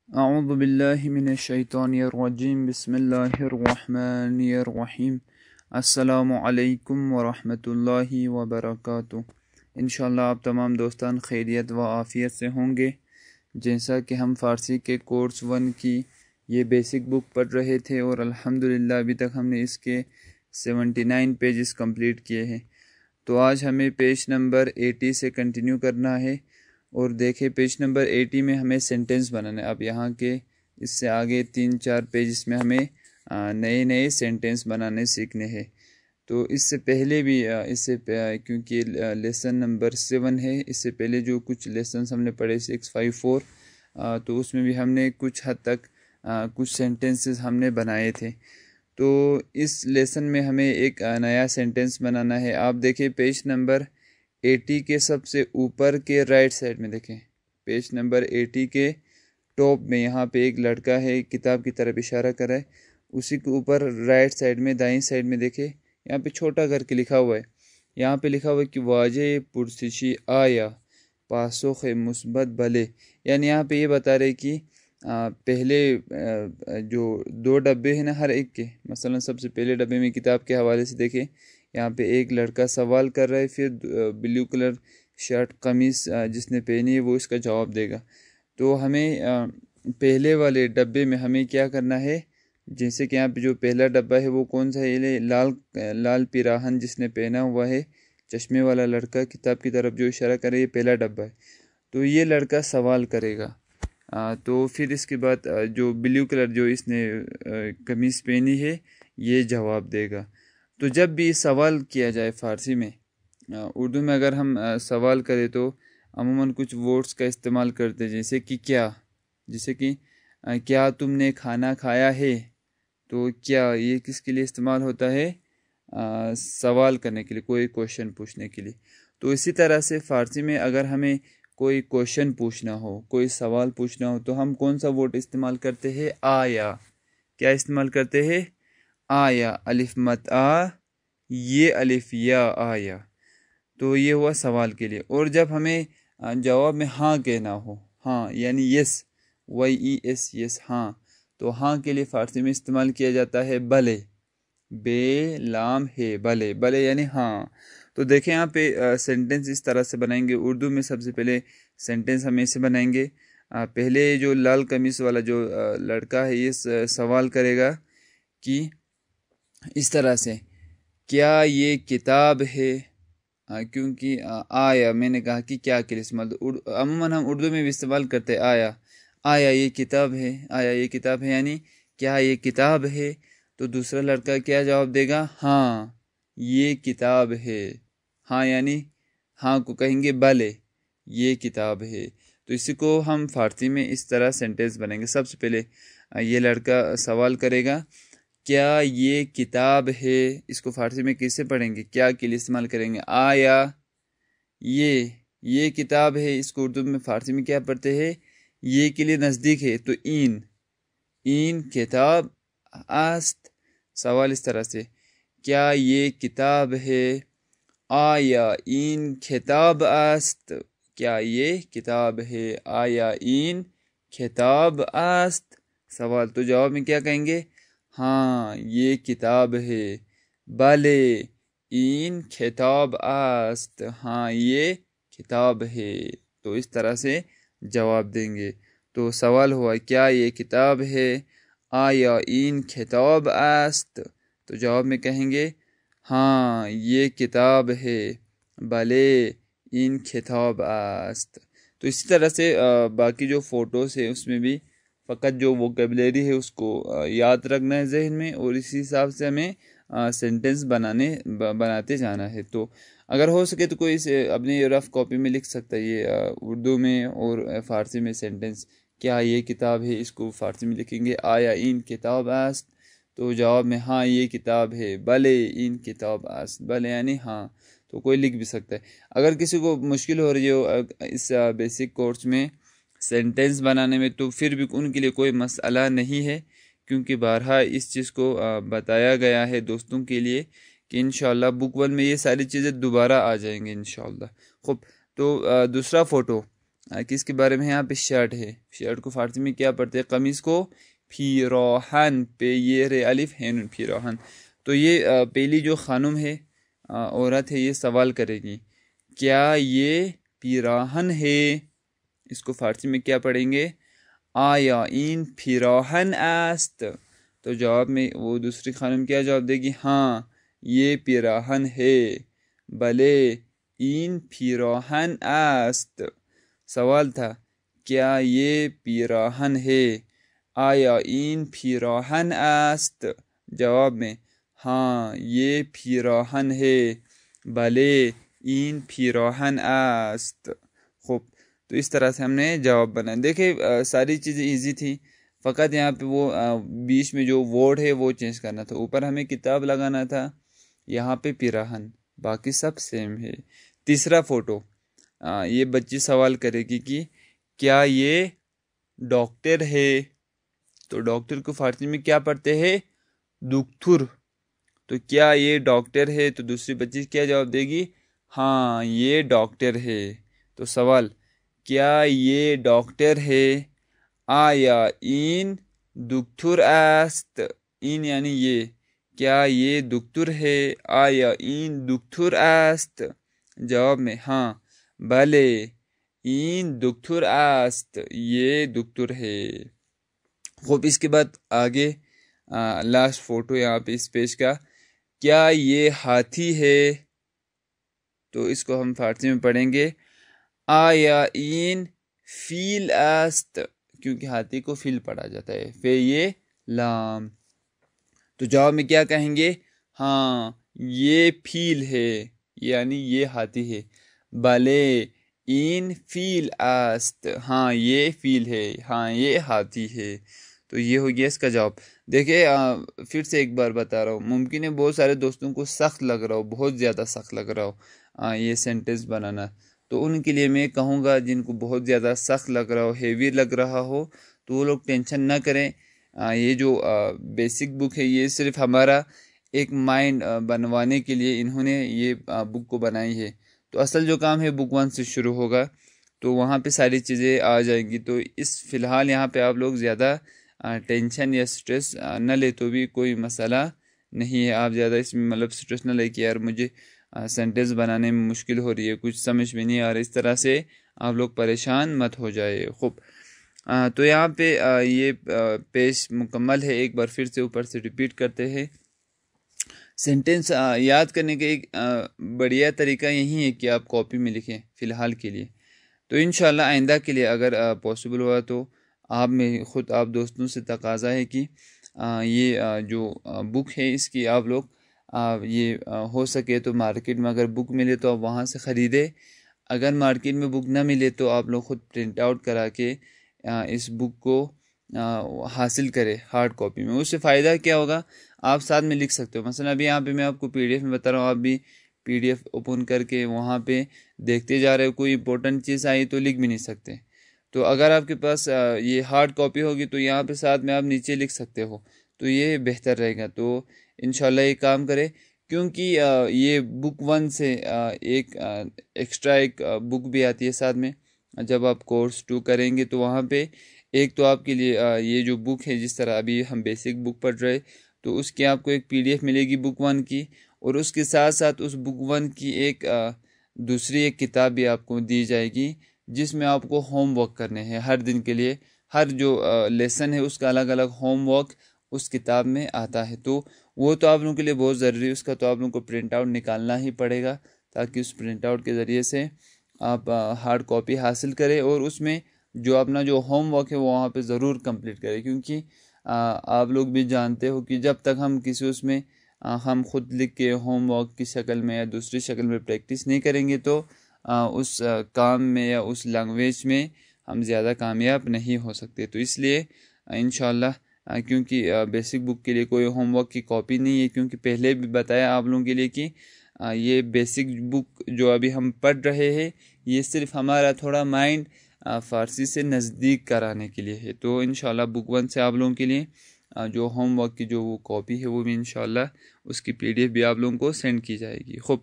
اعوذ باللہ من الشیطان الرجیم بسم اللہ الرحمن الرحیم السلام علیکم ورحمۃ اللہ وبرکاتہ۔ انشاءاللہ آپ تمام دوستان خیریت و عافیت سے ہوں گے۔ جیسا کہ ہم فارسی کے کورس 1 کی یہ بیسک بک پڑھ رہے تھے اور الحمدللہ ابھی تک ہم نے اس کے 79 پیجز کمپلیٹ کیے ہیں، تو آج ہمیں پیج نمبر 80 سے کنٹینیو کرنا ہے۔ اور دیکھیں پیج نمبر 80 میں ہمیں سینٹنس بنانا ہے۔ اب یہاں کے اس سے آگے 3-4 پیجز میں ہمیں نئے سینٹنس بنانے سیکھنے ہیں۔ تو اس سے پہلے بھی کیونکہ لیسن نمبر 7 ہے، اس سے پہلے جو کچھ لیسنس ہم نے پڑھے 654، تو اس میں بھی ہم نے کچھ حد تک کچھ سینٹنسز ہم نے بنائے تھے۔ تو اس لیسن میں ہمیں ایک نیا سینٹنس بنانا ہے۔ آپ دیکھیں پیج نمبر 80 کے سب سے اوپر کے رائٹ سائڈ میں دیکھیں، پیج نمبر 80 کے ٹاپ میں یہاں پہ ایک لڑکا ہے، کتاب کی طرف اشارہ کر رہا ہے، اسی کے اوپر رائٹ سائڈ میں دائیں سائڈ میں دیکھیں، یہاں پہ چھوٹا کر کے لکھا ہوا ہے۔ یہاں پہ لکھا ہوا ہے کہ واجہ پرسشی آیا پاسخ مثبت بھلے، یعنی یہاں پہ یہ بتا رہے کہ پہلے جو 2 ڈبے ہیں نا ہر ایک کے، مثلا سب سے پہلے ڈبے میں کتاب کے حوالے سے دیکھیں، یہاں پہ ایک لڑکا سوال کر رہا ہے، پھر بلیو کلر شرٹ قمیص جس نے پہنی ہے وہ اس کا جواب دے گا۔ تو ہمیں پہلے والے ڈبے میں ہمیں کیا کرنا ہے، جیسے کہ یہاں پہ جو پہلا ڈبہ ہے وہ کون سا ہے، لال پیراہن جس نے پہنا ہوا ہے، چشمے والا لڑکا کتاب کی طرف جو اشارہ کرے، یہ پہلا ڈبہ ہے۔ تو یہ لڑکا سوال کرے گا، تو پھر اس کے بعد جو بلیو کلر جو اس نے قمیص پہنی ہے یہ جواب دے گا۔ تو جب بھی سوال کیا جائے فارسی میں، اردو میں اگر ہم سوال کریں تو عموماً کچھ ورڈز کا استعمال کرتے ہیں، جیسے کہ کیا، جیسے کہ کیا تم نے کھانا کھایا ہے، تو کیا یہ کس کے لیے استعمال ہوتا ہے، سوال کرنے کے لیے، کوئی کوشچن پوچھنے کے لیے۔ تو اسی طرح سے فارسی میں اگر ہمیں کوئی کوشچن پوچھنا ہو، کوئی سوال پوچھنا ہو، تو ہم کون سا ورڈ استعمال کرتے ہیں، آیا۔ کیا استعمال کرتے ہیں، آیا، الف مت آ، یہ الف یا آیا، تو یہ ہوا سوال کے لیے۔ اور جب ہمیں جواب میں ہاں کہنا ہو، ہاں یعنی یس، YES، یس، ہاں، تو ہاں کے لیے فارسی میں استعمال کیا جاتا ہے بلے، بے لام ہے، بلے، بلے یعنی ہاں۔ تو دیکھیں یہاں پہ سینٹنس اس طرح سے بنائیں گے۔ اردو میں سب سے پہلے سینٹنس ہم ایسے بنائیں گے، پہلے جو لال قمیص والا جو لڑکا ہے یہ سوال کرے گا کہ اس طرح سے، کیا یہ کتاب ہے، کیونکہ آیا میں نے کہا کہ کیا کے لیے استعمال، عموماً ہم اردو میں بھی استعمال کرتے ہیں آیا، آیا یہ کتاب ہے، آیا یہ کتاب ہے یعنی کیا یہ کتاب ہے۔ تو دوسرا لڑکا کیا جواب دے گا، ہاں یہ کتاب ہے، ہاں یعنی ہاں کو کہیں گے بلے، یہ کتاب ہے۔ تو اسی کو ہم فارسی میں اس طرح سینٹنس بنیں گے۔ سب سے پہلے یہ لڑکا سوال کرے گا، کیا یہ کتاب ہے، اس کو فارسی میں کیسے پڑھیں گے، کیا کے لیے استعمال کریں گے، آیا یہ کتاب ہے، اس کو اردو میں فارسی میں کیا پڑھتے ہیں، یہ کے لیے نزدیک ہے تو این کتاب است، سوال اس طرح سے، کیا یہ کتاب ہے، آیا این کتاب است، کیا یہ کتاب ہے، آیا این کتاب است، سوال۔ تو جواب میں کیا کہیں گے، ہاں یہ کتاب ہے، بلے این کتاب است، ہاں یہ کتاب ہے۔ تو اس طرح سے جواب دیں گے۔ تو سوال ہوا کیا یہ کتاب ہے، آیا این کتاب است، تو جواب میں کہیں گے ہاں یہ کتاب ہے، بلے این کتاب است۔ تو اسی طرح سے باقی جو فوٹوز ہے اس میں بھی فقط جو ووکیبلری ہے اس کو یاد رکھنا ہے ذہن میں، اور اسی حساب سے ہمیں سینٹنس بناتے جانا ہے۔ تو اگر ہو سکے تو کوئی اپنی رف کاپی میں لکھ سکتا ہے یہ اردو میں اور فارسی میں سینٹنس، کیا یہ کتاب ہے، اس کو فارسی میں لکھیں گے آیا این کتاب است، تو جواب میں ہاں یہ کتاب ہے، بلے این کتاب است، بلے یعنی ہاں، تو کوئی لکھ بھی سکتا ہے۔ اگر کسی کو مشکل ہو رہی ہو اس بیسک کورس میں سینٹنس بنانے میں، تو پھر بھی ان کے لیے کوئی مسئلہ نہیں ہے، کیونکہ بارہا اس چیز کو بتایا گیا ہے دوستوں کے لیے کہ انشاءاللہ بک 1 میں یہ ساری چیزیں دوبارہ آ جائیں گے انشاءاللہ۔ خوب، تو دوسرا فوٹو کس کے بارے میں؟ یہاں پہ شرٹ ہے. شرٹ کو فارسی میں کیا پڑھتے ہیں؟ قمیص کو پیراہن، پہ یہ رے الف ہے نون، پیراہن. تو یہ پہلی جو خانم ہے، عورت ہے، یہ سوال کرے گی کیا یہ پیراہن ہے؟ اس کو فارسی میں کیا پڑھیں گے؟ آیا این پیراہن است؟ تو جواب میں وہ دوسری خانم کیا جواب دے گی؟ ہاں یہ پیراہن ہے. بلے این پیراہن است. سوال تھا کیا یہ پیراہن ہے؟ آیا این پیراہن است؟ جواب میں ہاں یہ پیراہن ہے. بلے این پیراہن است. خوب، تو اس طرح سے ہم نے جواب بنایا. دیکھیں ساری چیزیں ایزی تھی، فقط یہاں پہ وہ بیچ میں جو ورڈ ہے وہ چینج کرنا تھا. اوپر ہمیں کتاب لگانا تھا، یہاں پہ پیراہن، باقی سب سیم ہے. تیسرا فوٹو، یہ بچی سوال کرے گی کہ کیا یہ ڈاکٹر ہے؟ تو ڈاکٹر کو فارسی میں کیا پڑھتے ہیں؟ دکتر. تو کیا یہ ڈاکٹر ہے؟ تو دوسری بچی کیا جواب دے گی؟ ہاں یہ ڈاکٹر ہے. تو سوال کیا یہ ڈاکٹر ہے؟ آیا این دکتر است؟ این یعنی یہ، کیا یہ دکتر ہے؟ آیا این دکتر است؟ جواب میں ہاں بلے این دکتر است، یہ دکتر ہے. خوب، اس کے بعد آگے لاسٹ فوٹو یہاں پہ اس پیج کا، کیا یہ ہاتھی ہے؟ تو اس کو ہم فارسی میں پڑھیں گے آیا این فیل است، کیونکہ ہاتھی کو فیل پڑھا جاتا ہے، فے یہ لام. تو جواب میں کیا کہیں گے؟ ہاں یہ فیل ہے، یعنی یہ ہاتھی ہے. بلے این فیل است، ہاں یہ فیل ہے، ہاں یہ ہاتھی ہے. تو یہ ہو گیا اس کا جواب. دیکھیں پھر سے ایک بار بتا رہا ہوں، ممکن ہے بہت سارے دوستوں کو سخت لگ رہا ہو، بہت زیادہ سخت لگ رہا ہو یہ سینٹنس بنانا. تو ان کے لیے میں کہوں گا جن کو بہت زیادہ سخت لگ رہا ہو، ہیوی لگ رہا ہو، تو وہ لوگ ٹینشن نہ کریں. یہ جو بیسک بک ہے یہ صرف ہمارا ایک مائنڈ بنوانے کے لیے انہوں نے یہ بک کو بنائی ہے. تو اصل جو کام ہے بک 1 سے شروع ہوگا، تو وہاں پہ ساری چیزیں آ جائیں گی. تو فی الحال یہاں پہ آپ لوگ زیادہ ٹینشن یا سٹریس نہ لے تو بھی کوئی مسئلہ نہیں ہے. آپ زیادہ اس میں مطلب سٹریس نہ لے کہ یار مجھے سینٹنس بنانے میں مشکل ہو رہی ہے، کچھ سمجھ میں نہیں آ رہا، اس طرح سے آپ لوگ پریشان مت ہو جائے. خوب، تو یہاں پہ یہ پیج مکمل ہے. ایک بار پھر سے اوپر سے ریپیٹ کرتے ہیں. سینٹنس یاد کرنے کا ایک بڑھیا طریقہ یہی ہے کہ آپ کاپی میں لکھیں فی الحال کے لیے. تو انشاءاللہ آئندہ کے لیے اگر پاسبل ہوا تو آپ میں خود آپ دوستوں سے تقاضا ہے کہ یہ جو بک ہے اس کی آپ لوگ یہ ہو سکے تو مارکیٹ میں اگر بک ملے تو آپ وہاں سے خریدیں. اگر مارکیٹ میں بک نہ ملے تو آپ لوگ خود پرنٹ آؤٹ کرا کے اس بک کو حاصل کرے ہارڈ کاپی میں. اس سے فائدہ کیا ہوگا؟ آپ ساتھ میں لکھ سکتے ہو. مثلا ابھی یہاں پہ میں آپ کو پی ڈی ایف میں بتا رہا ہوں، آپ بھی پی ڈی ایف اوپن کر کے وہاں پہ دیکھتے جا رہے ہو، کوئی امپورٹنٹ چیز آئی تو لکھ بھی نہیں سکتے. تو اگر آپ کے پاس یہ ہارڈ کاپی ہوگی تو یہاں پہ ساتھ میں آپ نیچے لکھ سکتے ہو، تو یہ بہتر رہے گا. تو انشاءاللہ یہ کام کرے، کیونکہ یہ بک 1 سے ایک ایکسٹرا ایک بک بھی آتی ہے ساتھ میں. جب آپ کورس 2 کریں گے تو وہاں پہ ایک تو آپ کے لیے یہ جو بک ہے، جس طرح ابھی ہم بیسک بک پڑھ رہے، تو اس کی آپ کو ایک پی ڈی ایف ملے گی بک 1 کی، اور اس کے ساتھ ساتھ اس بک 1 کی ایک دوسری ایک کتاب بھی آپ کو دی جائے گی، جس میں آپ کو ہوم ورک کرنے ہیں ہر دن کے لیے. ہر جو لیسن ہے اس کا الگ الگ ہوم ورک اس کتاب میں آتا ہے. تو وہ تو آپ لوگوں کے لیے بہت ضروری ہے، اس کا تو آپ لوگوں کو پرنٹ آؤٹ نکالنا ہی پڑے گا، تاکہ اس پرنٹ آؤٹ کے ذریعے سے آپ ہارڈ کاپی حاصل کریں، اور اس میں جو اپنا جو ہوم ورک ہے وہ وہاں پہ ضرور کمپلیٹ کریں. کیونکہ آپ لوگ بھی جانتے ہو کہ جب تک ہم کسی اس میں ہم خود لکھ کے ہوم ورک کی شکل میں یا دوسری شکل میں پریکٹس نہیں کریں گے تو اس کام میں یا اس لینگویج میں ہم زیادہ کامیاب نہیں ہو سکتے. تو اس لیے انشاءاللہ کیونکہ بیسک بک کے لیے کوئی ہوم ورک کی کاپی نہیں ہے، کیونکہ پہلے بھی بتایا آپ لوگوں کے لیے کہ یہ بیسک بک جو ابھی ہم پڑھ رہے ہیں یہ صرف ہمارا تھوڑا مائنڈ فارسی سے نزدیک کرانے کے لیے ہے. تو انشاءاللہ بک 1 سے آپ لوگوں کے لیے جو ہوم ورک کی جو وہ کاپی ہے وہ بھی انشاءاللہ اس کی پی ڈی ایف بھی آپ لوگوں کو سینڈ کی جائے گی. خوب،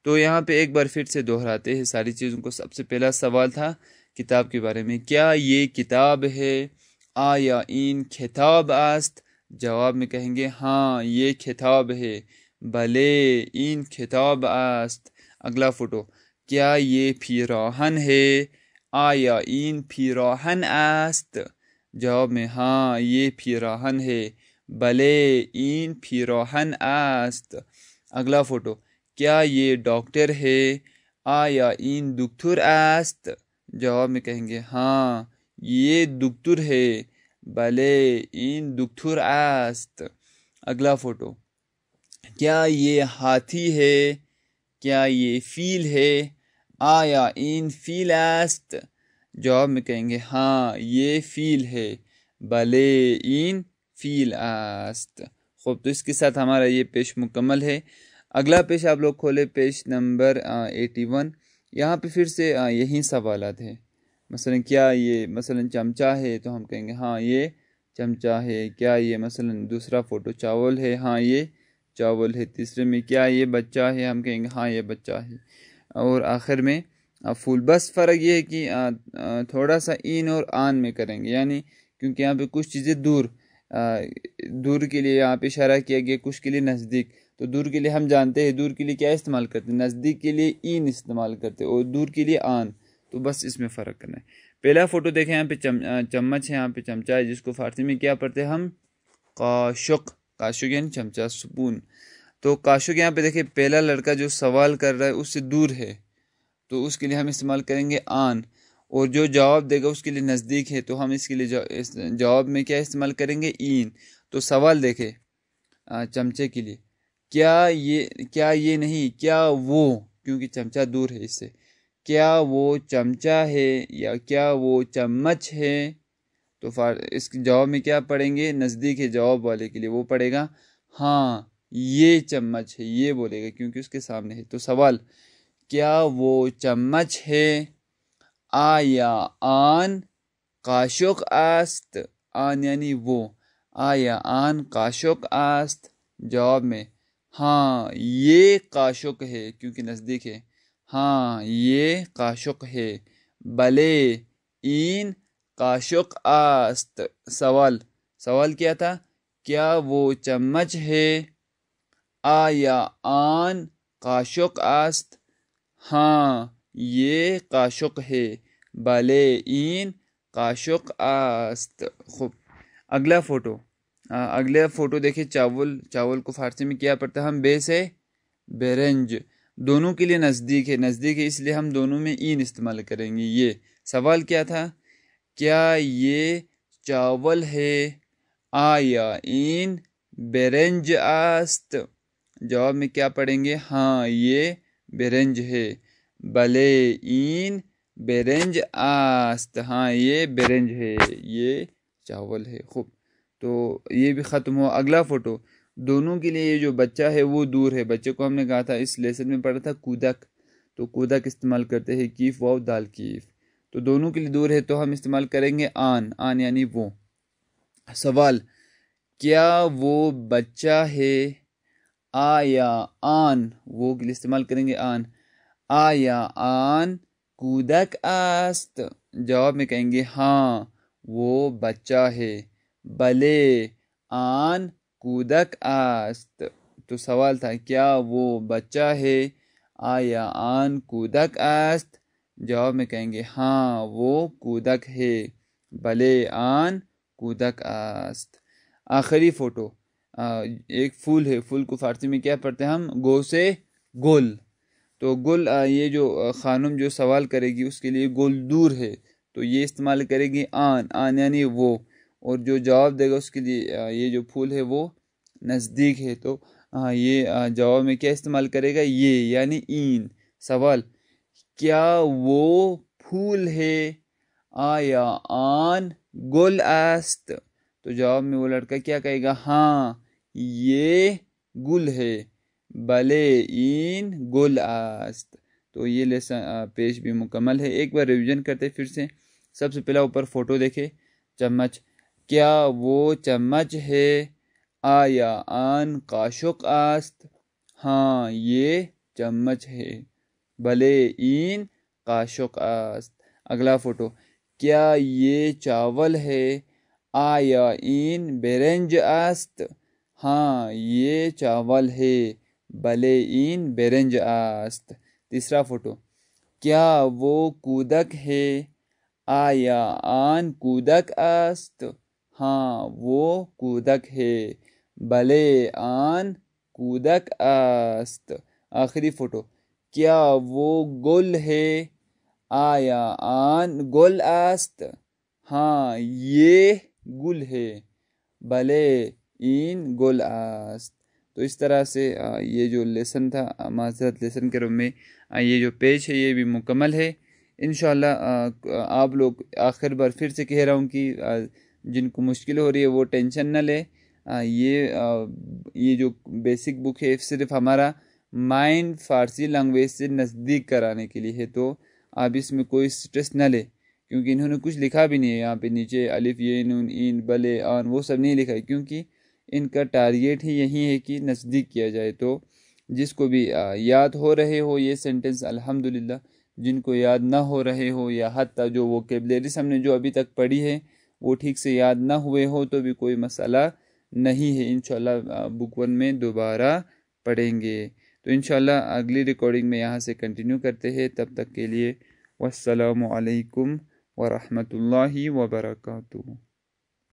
تو یہاں پہ ایک بار پھر سے دہراتے ہیں ساری چیزوں کو. سب سے پہلا سوال تھا کتاب کے بارے میں، کیا یہ کتاب ہے؟ آیا این کتاب است؟ جواب میں کہیں گے ہاں یہ کتاب ہے، بلے این کتاب است۔ اگلا فوٹو، کیا یہ پیراہن ہے؟ آیا این پیراہن است؟ جواب میں ہاں یہ پیراہن ہے، بلے این پیراہن است۔ اگلا فوٹو، کیا یہ ڈاکٹر ہے؟ آیا این دکتر است؟ جواب میں کہیں گے ہاں یہ دکتر ہے، بلے این دکتر است۔ اگلا فوٹو، کیا یہ ہاتھی ہے؟ کیا یہ فیل ہے؟ آیا این فیل است؟ جواب میں کہیں گے ہاں یہ فیل ہے، بلے این فیل است۔ خوب، تو اس کے ساتھ ہمارا یہ پیش مکمل ہے۔ اگلا پیش آپ لوگ کھولے، پیش نمبر 81۔ یہاں پہ پھر سے یہی سوالات ہیں۔ مثلا کیا یہ چمچہ ہے؟ تو ہم کہیں گے ہاں یہ چمچہ ہے۔ کیا یہ مثلا دوسرا فوٹو چاول ہے؟ ہاں یہ چاول ہے۔ تیسرے میں کیا یہ بچہ ہے؟ ہم کہیں گے ہاں یہ بچہ ہے۔ اور آخر میں فول۔ بس فرق یہ ہے کہ تھوڑا سا این اور آن میں کریں گے، یعنی کیونکہ یہاں پہ کچھ چیزیں دور کے لیے یہاں پہ اشارہ کیا گیا، کچھ کے لیے نزدیک۔ تو دور کے لیے ہم جانتے ہیں دور کے لیے کیا استعمال کرتے ہیں، نزدیک کے لیے این استعمال کرتے ہیں اور دور کے لیے آن۔ تو بس اس میں فرق کرنا ہے۔ پہلا فوٹو دیکھیں، یہاں پہ چمچ ہے، یہاں پہ چمچہ ہے، جس کو فارسی میں کیا پڑھتے ہیں ہم؟ قاشق۔ قاشق یعنی چمچہ، سپون۔ تو قاشق یہاں پہ دیکھیں، پہلا لڑکا جو سوال کر رہا ہے اس سے دور ہے، تو اس کے لیے ہم استعمال کریں گے آن، اور جو جواب دے گا اس کے لیے نزدیک ہے، تو ہم اس کے لیے جواب میں کیا استعمال کریں گے؟ این۔ تو سوال دیکھیں چمچے کے لیے، کیا یہ نہیں، کیا وہ، کیونکہ چمچہ دور ہے اس سے، کیا وہ چمچہ ہے یا کیا وہ چمچ ہے؟ تو اس کے جواب میں کیا پڑھیں گے؟ نزدیک ہے جواب والے کے لیے، وہ پڑھے گا ہاں یہ چمچ ہے، یہ بولے گا کیونکہ اس کے سامنے ہے۔ تو سوال، کیا وہ چمچ ہے؟ آیا آن قاشق است؟ آن یعنی وہ، آیا آن قاشق است؟ جواب میں ہاں یہ قاشق ہے، کیونکہ نزدیک ہے، ہاں یہ قاشق ہے، بلے این قاشق است۔ سوال کیا تھا؟ کیا وہ چمچ ہے؟ آیا آن قاشق است؟ ہاں یہ قاشق ہے، بلے این قاشق است۔ خوب، اگلا فوٹو دیکھیں، چاول کو فارسی میں کیا پڑھتا ہے ہم؟ بے سے برنج۔ دونوں کے لیے نزدیک ہے اس لیے ہم دونوں میں این استعمال کریں گے۔ یہ سوال کیا تھا؟ کیا یہ چاول ہے؟ آیا این برنج است؟ جواب میں کیا پڑھیں گے؟ ہاں یہ برنج ہے، بلے این برنج است۔ ہاں یہ برنج ہے، یہ چاول ہے۔ خوب، تو یہ بھی ختم ہوا۔ اگلا فوٹو، دونوں کے لیے یہ جو بچہ ہے وہ دور ہے۔ بچے کو ہم نے کہا تھا، اس لیسن میں پڑھا تھا کودک، تو کودک استعمال کرتے ہیں، کیف واو دال کیف۔ تو دونوں کے لیے دور ہے تو ہم استعمال کریں گے آن یعنی وہ۔ سوال، کیا وہ بچہ ہے؟ آیا آن، وہ کے لیے استعمال کریں گے آن، آیا آن کودک است؟ جواب میں کہیں گے ہاں وہ بچہ ہے، بلے آن کودک است۔ تو سوال تھا، کیا وہ بچہ ہے؟ آیا آن کودک است؟ جواب میں کہیں گے ہاں وہ کودک ہے، بلے آن کودک است۔ آخری فوٹو، ایک پھول ہے، پھول کو فارسی میں کیا پڑھتے ہیں ہم؟ گو سے گل۔ تو گل، یہ جو خانم جو سوال کرے گی اس کے لیے گل دور ہے، تو یہ استعمال کرے گی آن یعنی وہ، اور جو جواب دے گا اس کے لیے یہ جو پھول ہے وہ نزدیک ہے، تو یہ جواب میں کیا استعمال کرے گا؟ یہ یعنی این۔ سوال، کیا وہ پھول ہے؟ آیا آن گل است؟ تو جواب میں وہ لڑکا کیا کہے گا؟ ہاں یہ گل ہے، بلے این گل است۔ تو یہ لیسن پیش بھی مکمل ہے۔ ایک بار ریویژن کرتے پھر سے۔ سب سے پہلا اوپر فوٹو دیکھے، چمچ، کیا وہ چمچ ہے؟ آیا آن قاشق است؟ ہاں یہ چمچ ہے، بلے این قاشق است۔ اگلا فوٹو، کیا یہ چاول ہے؟ آیا این برنج است؟ ہاں یہ چاول ہے، بلے این برنج است۔ تیسرا فوٹو، کیا وہ کودک ہے؟ آیا آن کودک است؟ ہاں وہ کودک ہے، بلے آن کودک است۔ آخری فوٹو، کیا وہ گل ہے؟ آیا آن گل است؟ ہاں یہ گل ہے، بلے این گل است۔ تو اس طرح سے یہ جو لیسن تھا، معذرت لیسن کے روم میں یہ جو پیج ہے یہ بھی مکمل ہے انشاءاللہ۔ آپ لوگ آخر بار پھر سے کہہ رہا ہوں کہ جن کو مشکل ہو رہی ہے وہ ٹینشن نہ لے، یہ جو بیسک بک ہے صرف ہمارا مائنڈ فارسی لینگویج سے نزدیک کرانے کے لیے ہے، تو آپ اس میں کوئی سٹریس نہ لے، کیونکہ انہوں نے کچھ لکھا بھی نہیں ہے یہاں پہ نیچے، الف یہ نون این بلے آن وہ سب نہیں لکھا ہے، کیونکہ ان کا ٹارگیٹ ہی یہی ہے کہ نزدیک کیا جائے۔ تو جس کو بھی یاد ہو رہے ہو یہ سینٹنس الحمدللہ، جن کو یاد نہ ہو رہے ہو یا حتیٰ جو ووکیبلریز ہم نے جو ابھی تک پڑھی ہے وہ ٹھیک سے یاد نہ ہوئے ہو تو بھی کوئی مسئلہ نہیں ہے، انشاءاللہ بک 1 میں دوبارہ پڑھیں گے۔ تو انشاءاللہ اگلی ریکارڈنگ میں یہاں سے کنٹینیو کرتے ہیں، تب تک کے لیے والسلام علیکم ورحمۃ اللہ وبرکاتہ۔